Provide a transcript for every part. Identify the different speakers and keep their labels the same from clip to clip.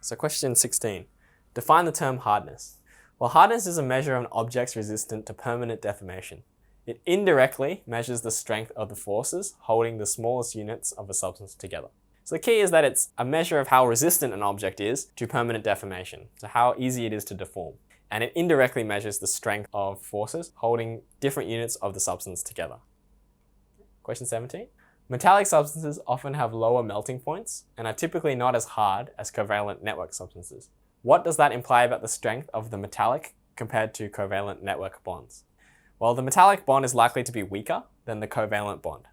Speaker 1: So question 16, define the term hardness. Well, hardness is a measure of an object's resistant to permanent deformation. It indirectly measures the strength of the forces holding the smallest units of a substance together. So the key is that it's a measure of how resistant an object is to permanent deformation, so how easy it is to deform. And it indirectly measures the strength of forces holding different units of the substance together. Question 17. Metallic substances often have lower melting points and are typically not as hard as covalent network substances. What does that imply about the strength of the metallic compared to covalent network bonds? Well, the metallic bond is likely to be weaker than the covalent bond.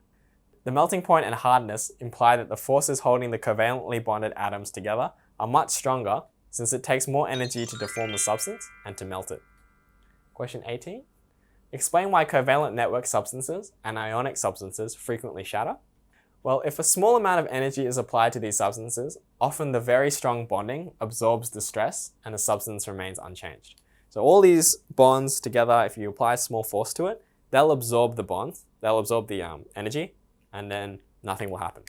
Speaker 1: The melting point and hardness imply that the forces holding the covalently bonded atoms together are much stronger since it takes more energy to deform the substance and to melt it. Question 18. Explain why covalent network substances and ionic substances frequently shatter. Well, if a small amount of energy is applied to these substances, often the very strong bonding absorbs the stress and the substance remains unchanged. So all these bonds together, if you apply a small force to it, they'll absorb the bonds, they'll absorb the energy, and then nothing will happen.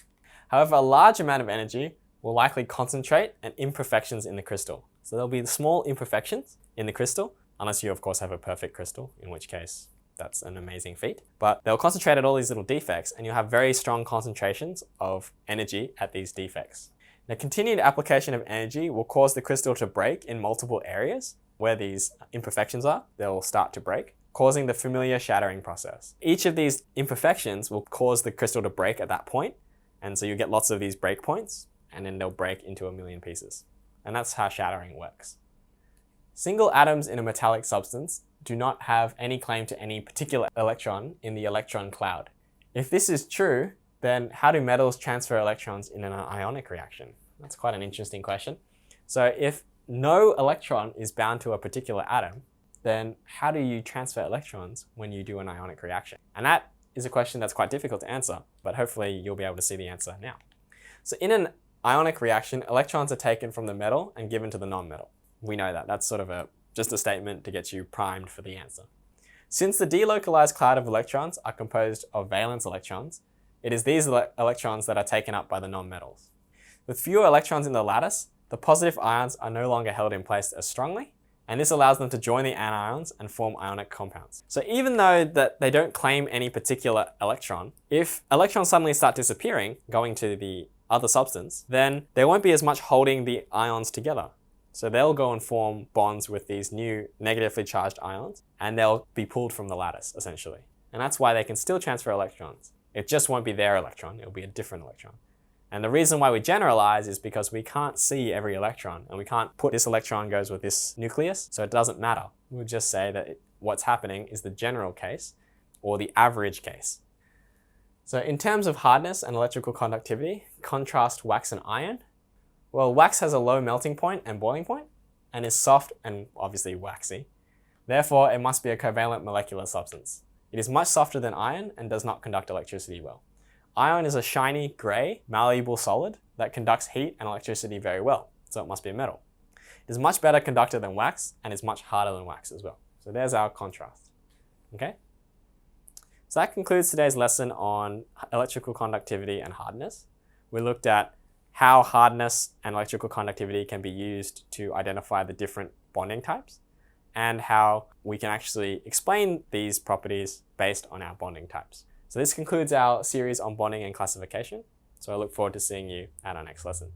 Speaker 1: However, a large amount of energy will likely concentrate and imperfections in the crystal. So there'll be small imperfections in the crystal, unless you of course have a perfect crystal, in which case that's an amazing feat. But they'll concentrate at all these little defects and you'll have very strong concentrations of energy at these defects. Now, continued application of energy will cause the crystal to break in multiple areas where these imperfections are. They'll start to break, causing the familiar shattering process. Each of these imperfections will cause the crystal to break at that point, and so you get lots of these break points, and then they'll break into a million pieces. And that's how shattering works. Single atoms in a metallic substance do not have any claim to any particular electron in the electron cloud. If this is true, then how do metals transfer electrons in an ionic reaction? That's quite an interesting question. So if no electron is bound to a particular atom, then how do you transfer electrons when you do an ionic reaction? And that is a question that's quite difficult to answer, but hopefully you'll be able to see the answer now. So in an ionic reaction, electrons are taken from the metal and given to the non-metal. We know that. That's sort of just a statement to get you primed for the answer. Since the delocalized cloud of electrons are composed of valence electrons, it is these electrons that are taken up by the non-metals. With fewer electrons in the lattice, the positive ions are no longer held in place as strongly, and this allows them to join the anions and form ionic compounds. So even though that they don't claim any particular electron, if electrons suddenly start disappearing, going to the other substance, then there won't be as much holding the ions together. So they'll go and form bonds with these new negatively charged ions, and they'll be pulled from the lattice, essentially. And that's why they can still transfer electrons. It just won't be their electron, it'll be a different electron. And the reason why we generalize is because we can't see every electron, and we can't put this electron goes with this nucleus, so it doesn't matter. We'll just say that what's happening is the general case, or the average case. So in terms of hardness and electrical conductivity, contrast wax and iron. Well, wax has a low melting point and boiling point, and is soft and obviously waxy. Therefore, it must be a covalent molecular substance. It is much softer than iron and does not conduct electricity well. Iron is a shiny, grey, malleable solid that conducts heat and electricity very well, so it must be a metal. It is much better conductor than wax and is much harder than wax as well. So there's our contrast. Okay? So that concludes today's lesson on electrical conductivity and hardness. We looked at how hardness and electrical conductivity can be used to identify the different bonding types, and how we can actually explain these properties based on our bonding types. So this concludes our series on bonding and classification. So I look forward to seeing you at our next lesson.